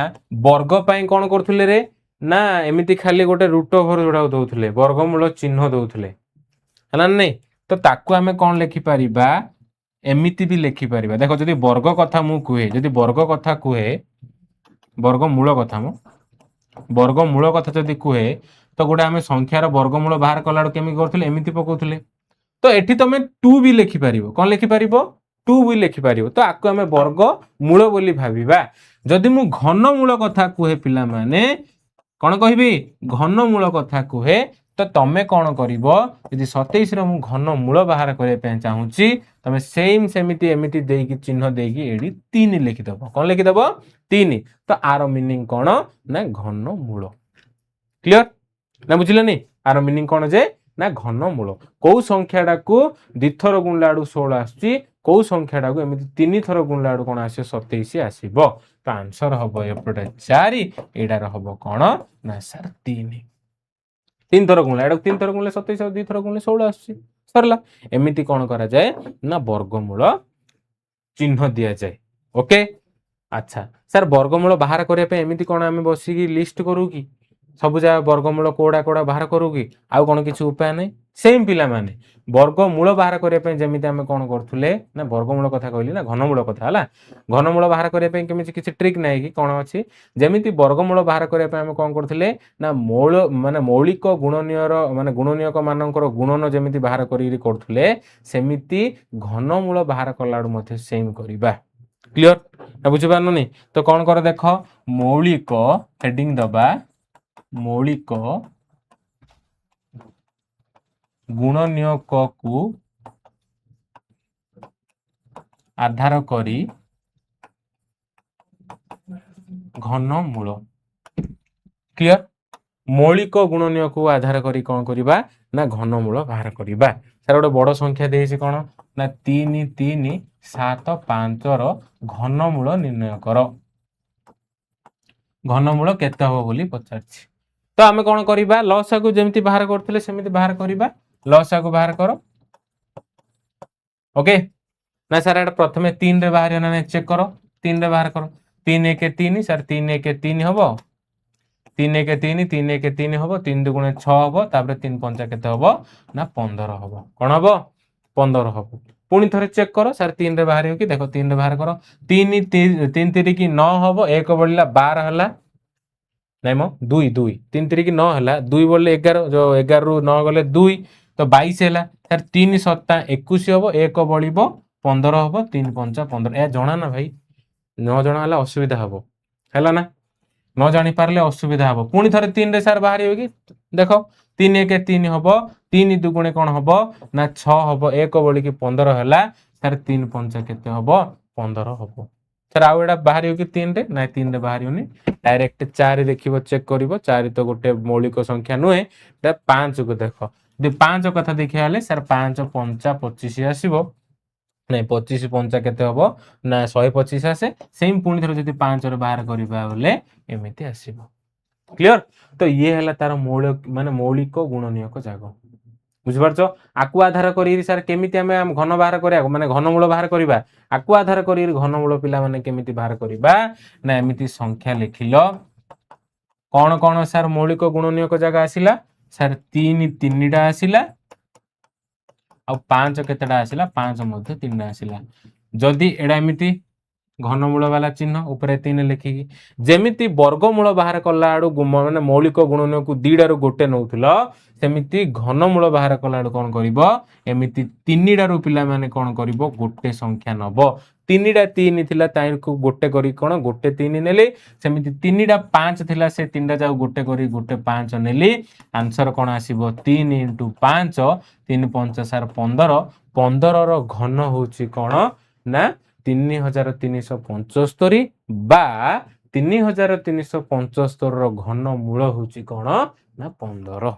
वर्ग पई कोन करथुले रे ना एमिति खाली गोटे रूट ओवर जोडा दोथुले वर्गमूल चिन्ह दोथुले हला नै तो ताकू हमें कोन लिखि परिबा एमिति भी लिखि परिबा देखो जदि वर्ग कथा मु कुहे जदि वर्ग कथा कुहे वर्गमूल कथा मु वर्गमूल कथा जदि कुहे तो गोटे हमें संख्यार वर्गमूल बाहर कलाडो केमि करथुले एमिति पकोथुले तो एठी तमे 2 भी लिखि परिबो कोन लिखि परिबो 2 भी लिखि परिबो तो आकु हमें वर्गमूल बोली भाबिबा जदि मु घनमूल कथा कुहे पिला माने कोन कहिबी घनमूल कथा कुहे तो तमे कोन करिवो यदि 27 रो मु घनमूल बाहर करे पे चाहूची तमे सेम सेमिति एमिति देकी चिन्ह देकी एडी 3 लिखि दबो कोन लिखि दबो 3 तो आरो मीनिंग कोन ना घनमूल क्लियर ना बुझिलनी आरो मीनिंग कोन जे ना घनमूल को संख्याडा को द्विथर गुणलाडू 16 आसी को संख्याडा को एमिति 3 थर गुणलाडू कोन आसे 27 आसीबो तो आंसर हबो एपटे 4 एडार हबो कोन ना सर 3 थर गुणला एडा 3 थर गुणले 27 और 2 थर गुणले 16 आसी सरला एमिति कोन करा जाय ना वर्गमूल चिन्ह दिया जाय ओके अच्छा सर वर्गमूल बाहर करिया पे एमिति कोन आमे बसी की लिस्ट करू की सब जा वर्गमूल कोडा कोडा बाहर करू की आउ कोन किछु उपाय नै सेम पिला माने वर्गमूल बाहर करिया पे जेमिति आमे कोन करथुले ना वर्गमूल कथा कहली ना घनमूल कथा हला घनमूल बाहर करिया पे केमिति किछि ट्रिक नै की कोन अछि जेमिति वर्गमूल बाहर करिया पे आमे कोन करथुले ना मूल माने मौलिक गुणनीयर माने गुणनीयक मानकर गुणन जेमिति बाहर करी करथुले सेमिति घनमूल बाहर कलाडू मध्ये सेम करिबा क्लियर ना बुझि पारनुनी तो कोन कर देख मौलिक हेडिंग दबा मौलिक गुणनीयक को आधार करी घनमूल क्लियर मौलिक गुणनीयक को आधार करी कोन करिबा ना घनमूल बाहर करिबा सर गोटे बड़ संख्या देछि कोन ना 3 3 7 5 रो घनमूल निर्णय कर घनमूल केते हो बोली पचारछि तो आमे कोन करिबा लसा को जेमिति बाहर करथिले सेमिति बाहर करिबा लसा को बाहर करो ओके ना सर एटा प्रथमे 3 रे बाहर ना चेक करो 3 रे बाहर करो 3 1 3 सर 3 1 3 हबो 3 1 3 3 1 3 हबो 3 2 गुणे 6 हबो तापर 3 5 केते हबो ना 15 हबो कोन हबो 15 हबो पुनी थरे चेक करो सर 3 रे बाहर हो कि देखो 3 रे बाहर करो 3 3 3 की 9 हबो 1 बळला 12 हला नै म 2 2 3 3 की 9 हला 2 बोले 11 जो 11 रु 9 गले 2 तो 22 हला सर 3 7 21 हबो 1 बळिबो 15 हबो 3 5 15 ए जणा ना भाई न जणा हला असुविधा हबो हला ना न जानि पारले असुविधा हबो पुनी थरे 3 रे सर बाहर हो कि देखो 3 1 3 हबो 3 2 गुणे कोन हबो ना 6 हबो 1 बळी की 15 हला सर 3 पंचा केते हबो 15 हबो सर आउ एटा बाहरियो कि 3 रे ना 3 रे बाहरियोनी डायरेक्ट 4 देखिबो चेक करिवो 4 तो गोटे मौलिक संख्या नुहे एटा 5 को देखो जे 5 कथा देखिया हले सर 5 पंचा 25 आसीबो नहीं 25 पंचा केते हबो ना 125 आसे सेम पुणी थरो जदी 5 रे बाहर करिबा बोले एमिति आसीबो क्लियर तो ये हला तार मौलिक माने मौलिक गुणनीयक जागो बुझि पारछो आकु आधार करी सर केमिति हम घन बाहर करिया माने घनमूल बाहर करिबा आकु आधार करी घनमूल पिला माने केमिति बाहर करिबा ना एमिति संख्या लिखिलो कौन कौन सर मौलिक गुणनीयक जागा आसिला सर 3 टा आसिला आ 5 केतेटा आसिला 5 मध्ये 3 आसिला जदी एडा एमिति घनमूल वाला चिन्ह ऊपर 3 लिखिकी जेमिति वर्गमूल बाहर कला आडू माने मौलिक गुणनीयक को दीडारू गोटे नउथलो सेमिति घनमूल बाहर कला आडू कोन करिवो एमिति 3 डारू पिला माने कोन करिवो गोटे संख्या नबो 3 टा 3 थिला ताई को गोटे करी कोन गोटे 3 नेले सेमिति 3 टा 5 थिला से 3 टा जाऊ गोटे करी गोटे 5 नेली आंसर कोन आसीबो 3 * 5 3 5 सर 15 15 रो घन होची कोन ना 3375 बा 3375 रो घन मूल होची कोन ना 15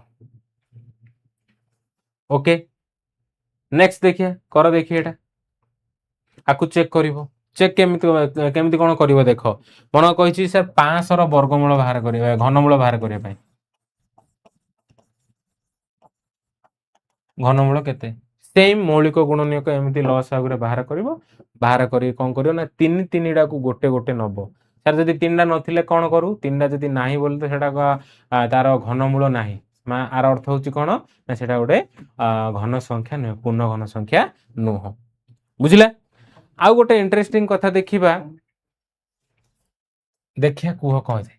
ओके नेक्स्ट देखिए कर देखिए एटा आकु चेक करिवो चेक केमिति कोन करिवो देखो मन कहिछि सर 500 रो वर्गमूल बाहर करिवो घनमूल बाहर करिया पई घनमूल केते सेम मौलिक गुणनीयक एमिति लॉस आगरे बाहर करिवो बाहर करी कोन करियो ना 3 डा को गोटे गोटे नबो सर जदी 3 डा नथिले कोन करू 3 डा जदी नाही बोलते तो सेटा तार घनमूल नाही आर अर्थ होची कोन ना सेटा गोटे घन संख्या न पूर्ण घन संख्या नुह बुझिला आ गोटे इंटरेस्टिंग कथा देखिबा देखिया कुह कह जे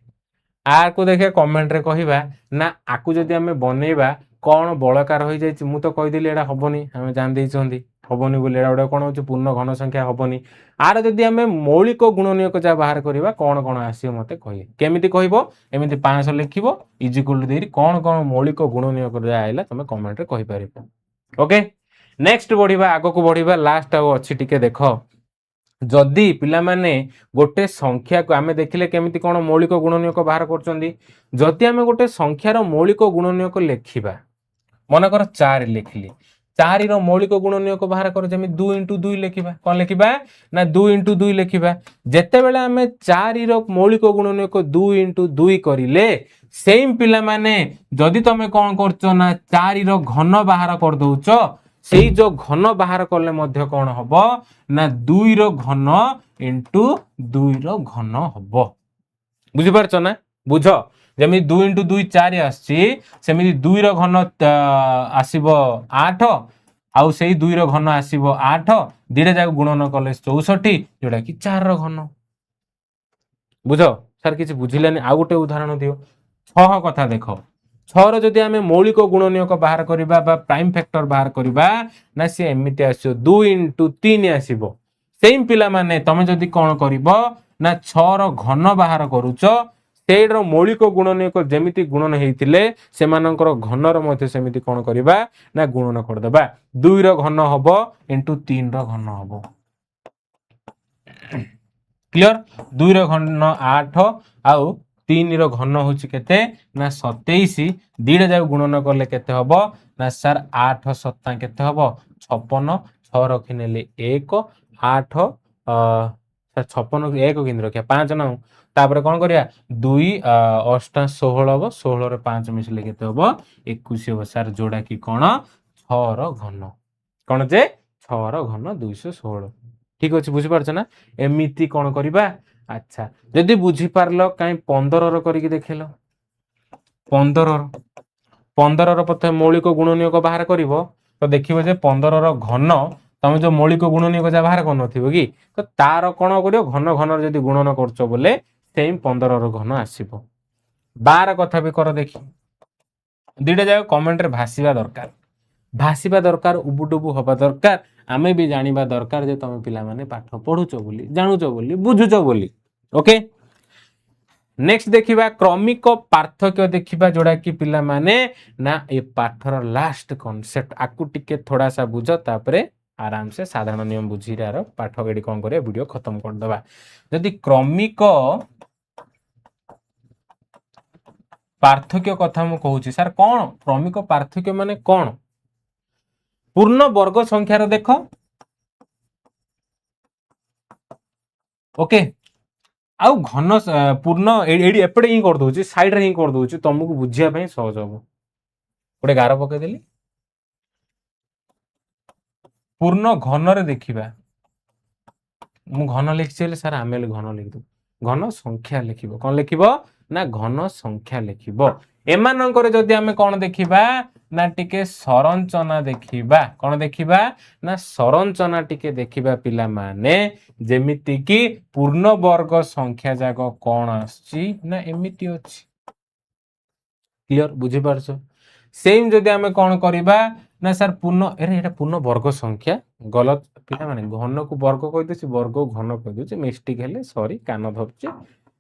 आर को देखिया कमेंट रे कहिबा ना आकु जदी हमें बनेबा कौन बलकार हो जाए मु तो कहीदेली एटा हबनी आम जान देइछंदी हबनी बोले एटा गोटे कोन होची पूर्ण घन संख्या हबनी आर जदी हमें मौलिक गुणनीयक जा बाहर करिबा कोन कोन आसीयो मते कहि केमिति कहिबो एमिति 500 लिखिबो इज इक्वल टू देरी कोन कोन मौलिक गुणनीयक जा आइला तमे कमेंट रे कहि परिबो ओके नेक्स्ट बढ़िबा आगो को बढ़िबा लास्ट आ अछि टिके देखो जदि पिला माने गोटे संख्या को आमे देखिले केमिति कोन मौलिक गुणनीयक बाहर करचंदी जदि आमे गोटे संख्यार मौलिक गुणनीयक लेखिबा मन कर 4 लिखली 4 रो मौलिक गुणनीयक बाहर कर जेमि 2 * 2 लिखिबा कोन लिखिबा ना 2 * 2 लिखिबा जेते बेले हमें 4 रो मौलिक गुणनीयक 2 * 2 करिले सेम पिला माने जदि तमे कोन करचो ना 4 रो घन बाहर कर दोउचो सेही जो घन बाहर करले मध्य कोन हबो ना 2 रो घन * 2 रो घन हबो बुझि पारछो ना बुझो जेमि 2 * 2 4 आछि सेमि 2 रो घन आसीबो 8 आउ सेही 2 रो घन आसीबो 8 दिडे जाक गुणन कले 64 जोडा कि 4 रो घन बुझो सर किछि बुझिलानी आ गोटे उदाहरण दियो 6 कथा देखो 6 रो जदि हमें मौलिक गुणनीयक बाहर करिबा बा प्राइम फैक्टर बाहर करिबा ना से एमिति आसीयो 2 * 3 आसीबो सेम पिला माने तमे जदि कोन करिवो ना 6 रो घन बाहर करूचो सेडर मौलिक गुणनीयक जेमिति गुणन हेतिले सेमानकर घनर मध्ये सेमिति कोन करिबा ना गुणन कर देबा 2 रो घन हबो * 3 रो घन हबो क्लियर 2 रो घन 8 आउ 3 रो घन होची केते ना 27 दिडे जाउ गुणन करले केते हबो ना सर 8 7 केते हबो 56 6 रखि नेले 1 8 सर 56 1 किन रखिया 5 ना तापर कोन करिया 2 8 16 हबो 16 रे 5 मिसले केते हबो 21 हबो सर जोडा कि कोन 6 रो घन कोन जे 6 रो घन 216 ठीक अछि बुझि पारछ ना एमिति कोन करिबा अच्छा जदि बुझी पारलो काई 15 रो करिकि देखिलो 15 रो प्रथम मौलिक गुणनीयक बाहर करिवो तो देखिबो जे 15 रो घन तमे जो मौलिक गुणनीयक जा बाहर कर नथिबो कि तो तार कोन करियो घन घन जदि गुणन करचो बोले सेम 15 रो घन आसीबो 12 कथा भी कर देखि दिडे जाय कमेंट रे भासीबा दरकार उबुडुबु होबा दरकार आमे भी जानिबा दरकार जे तमे पिला माने पाठ पढुचो बोली जानुचो बोली बुझुचो बोली ओके नेक्स्ट देखिबा क्रमिक पार्थक्य देखिबा जोडा कि पिला माने ना ए पाठर लास्ट कांसेप्ट आकु टिके थोड़ा सा बुझो तापरे आराम से साधारण नियम बुझी पाठ एडी कौन करे वीडियो खत्म कर दबा जदि क्रमिक पार्थक्य कथा मु कहूची सर कौन क्रमिक पार्थक्य माने कौन पूर्ण वर्ग संख्यार देख ओके आउ घन पूर्ण एडी एपटे ही कर दोची साइड रे ही कर दोची तुमको बुझिया पई सहज हो गोटे गार पके देली पूर्ण घन रे देखिबा मु घन लिखि सर आमे घन लिख दो घन संख्या लिखिबो कोन लिखिबो ना घन संख्या लिखिबो एमानंकर जदि आमे कोन देखिबा ना टिके संरचना देखिबा कोन देखिबा ना संरचना टिके देखिबा पिला माने जेमिति कि पूर्ण वर्ग संख्या जाको कोन आछि ना एमिति अछि क्लियर बुझि पारछो सेम जदि आमे कोन करिबा ना सर पूर्ण अरे एटा पूर्ण वर्ग संख्या गलत पिला माने घन को वर्ग कहि देछि वर्ग को घन कहि देछि मिस्टेक हेले सॉरी कान धरछि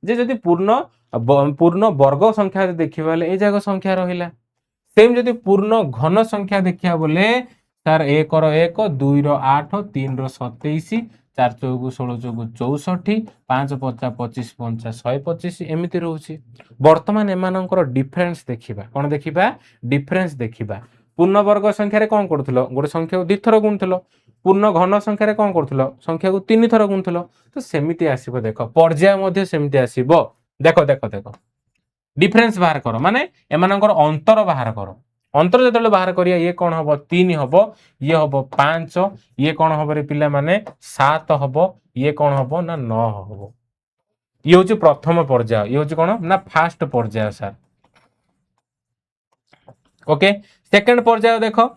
जे जदि पूर्ण वर्ग संख्या देखिबा ले ए जाको संख्या रहिला सेम जदि पूर्ण घन संख्या देखिया बोले सर 1 रो 1 2 रो 8 3 रो 27 4 चौगु 16 चौगु 64 5 50 25 50 125 एमिति रहउछि वर्तमान एमानंकर डिफरेंस देखिबा कोन देखिबा डिफरेंस देखिबा पूर्ण वर्ग संख्या रे कोन करथलो गोटे संख्या को 2 थर गुणथलो पूर्ण घन संख्या रे कोन करथलो संख्या को 3 थर गुणथलो तो सेमिति आसीबो देखो पर्याय मध्ये सेमिति आसीबो देखो देखो देखो डिफरेंस बाहर करो माने एमानंकर अंतर बाहर करो अंतर जतले बाहर करिया ये कोन हबो 3 हबो ये हबो 5 ये कोन हबो रे पिला माने 7 हबो ये कोन हबो ना 9 हबो ये होची प्रथम पर्याय ये होची कोन ना फर्स्ट पर्याय सर ओके सेकंड पर्याय देखो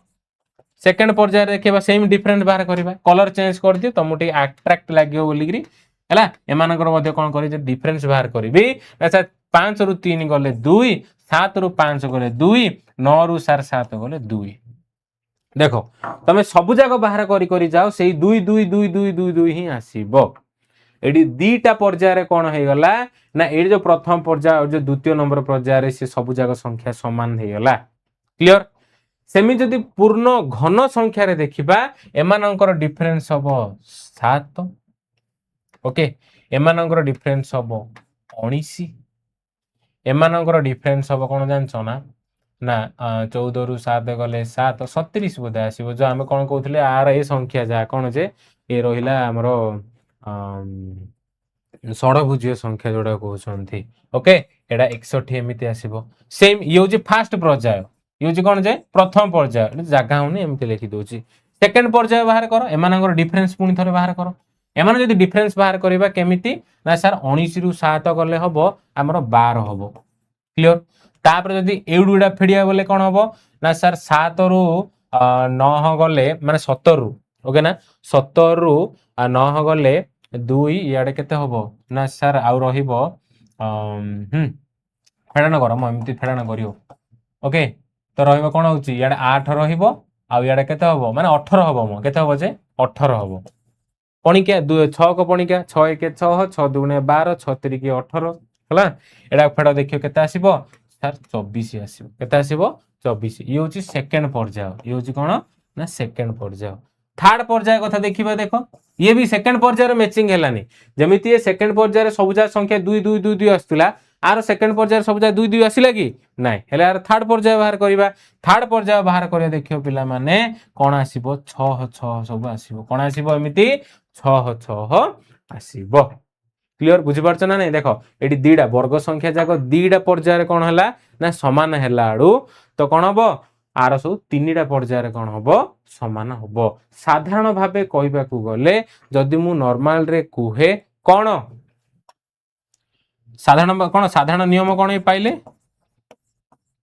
सेकंड पर्याय देखिबा सेम डिफरेंट बाहर करबा कलर चेंज कर दियो तमोटी अट्रैक्ट लागियो बोलिग्री हला एमानकर मध्ये कोन करी जे डिफरेंस बाहर करबी अच्छा 5 रु 3 गले 2 7 रु 5 गले 2 9 रु 7 गले 2 देखो तमे सब जाको बाहर करी करी जाओ सेही 2 2 2 2 2 2 ही आसीबो एडी दीटा पर्याय रे कोन हे गला ना एडी जो प्रथम पर्याय और जो द्वितीय नंबर पर्याय रे से सब जाको संख्या समान हे गला क्लियर सेमी जदि पूर्ण घन संख्या रे देखिबा एमानंकर डिफरेंस हबो 7 ओके एमानंकर डिफरेंस हबो 19 एमानंकर डिफरेंस हबो कोन जानछो ना ना 14 रु 7 गले 7 37 बोधे आसीबो जो हम कोन कहउथले आर ए संख्या जा कोन जे ए रहिला हमरो षडभुजीय संख्या जोडा कहउछंती ओके एडा 61 एमिति आसीबो सेम ये होची फर्स्ट पर्याय यूज कौन जे प्रथम पर्याय जगह होनी एमती लिखि दोची सेकंड पर्याय बाहर करो एमानंकर डिफरेंस पुनी थरे बाहर करो एमान जदि डिफरेंस बाहर करबा केमिति ना सर 19 रु 7 गले हबो हमरो 12 हबो क्लियर तापर जदि एडुडा फेडिया बोले कोन हबो ना सर 7 रु 9 गले माने 17 रु ओके ना 17 रु 9 गले 2 याडे केते हबो ना सर आउ रहिबो फेडाना करो म एमती फेडाना करियो ओके तो रहिबो कोन होची याडे 8 रहिबो आ याडे केते हबो माने 18 हबो म केते हबो जे 18 हबो पणिका 6 को पणिका 6 1 6 6 2 12 6 3 के 18 हला एडा फेडा देखियो केते आसीबो सर 24 आसीबो केते आसीबो 24 ये होची सेकंड पर्याय ये होची कोन ना सेकंड पर्याय थर्ड पर्याय कथा देखिबा देखो ये भी सेकंड पर्याय रे मैचिंग हेलानी जेमिति ये सेकंड पर्याय रे सबुजा संख्या 2 2 2 2 आस्तुला आर सेकंड पर्याय सबुजा 2 2 आसिला कि नाही हेले आर थर्ड पर्याय बाहर करिबा थर्ड पर्याय बाहर करिया देखियो पिला माने कोन आसीबो 6 6 सब आसीबो कोन आसीबो एमिति 6 6 आसीबो क्लियर बुझि पारछ ना नै देखो एडी दीडा वर्ग संख्या जाको दीडा पर्याय रे कोन हला ना समान हेला आडू तो कोन हबो आर सब तीनटा पर्याय रे कोन हबो समान हबो साधारण भाबे कहबा को गले जदि मु नॉर्मल रे कुहे कोन साधारण नियम कोन पाइले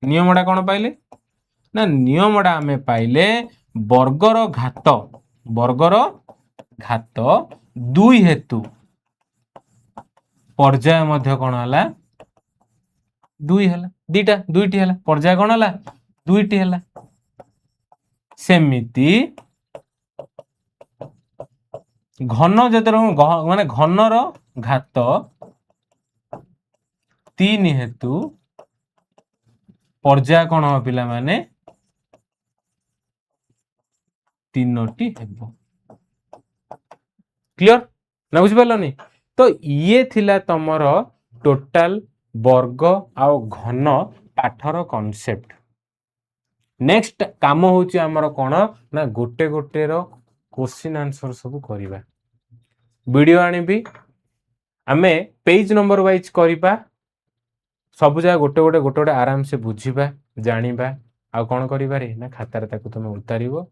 नियमडा कोन पाइले ना नियमडा आमे पाइले वर्गर घात 2 हेतु पर्याय मध्य कोन हला 2 हला दीटा दुईटी हला पर्याय कोन हला दुईटी हला सेमिति घन जते माने घनर घात 3 हेतु पर्याय कोन हो पिला माने 3टी हेबो क्लियर ना बुझिपारलनी तो ये थिला तमर टोटाल वर्ग आउ घन पाठर कॉन्सेप्ट नेक्स्ट काम होची हमर कोन ना गोटे गोटे रो क्वेश्चन आंसर सब करिबा वीडियो आनिबी आमे पेज नंबर वाइज करिबा सब जगह गोटे गोटे गोटे गोटे आराम से बुझिबा जानिबा आ कोन करिबा रे ना खातार ताकू तुम उतारिबो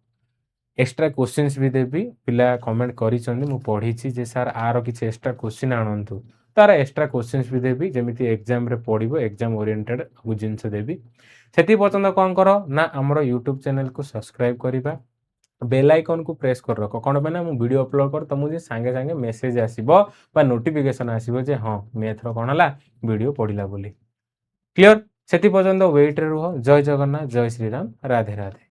एक्स्ट्रा क्वेश्चंस भी देबी पिला कमेंट करिसंदी मु पढिछि जे सर आरो किछ एक्स्ट्रा क्वेश्चन आनंतु तार एक्स्ट्रा क्वेश्चंस भी देबी जेमिति एग्जाम रे पढिबो एग्जाम ओरिएंटेड को जिंस देबी सेति पसंद कोन करो ना हमरो YouTube चैनल को सब्सक्राइब करिबा बेल आइकन को प्रेस कर रखो कोन पे ना मु वीडियो अपलोड कर तुमु जे संगे संगे मेसेज आसीबो बा नोटिफिकेशन आसीबो जे हां मैथ रो कोन हला वीडियो पढिला बोली क्लियर सेति पसंद वेट रे रुहो जय जगन्नाथ जय श्री राम राधे राधे।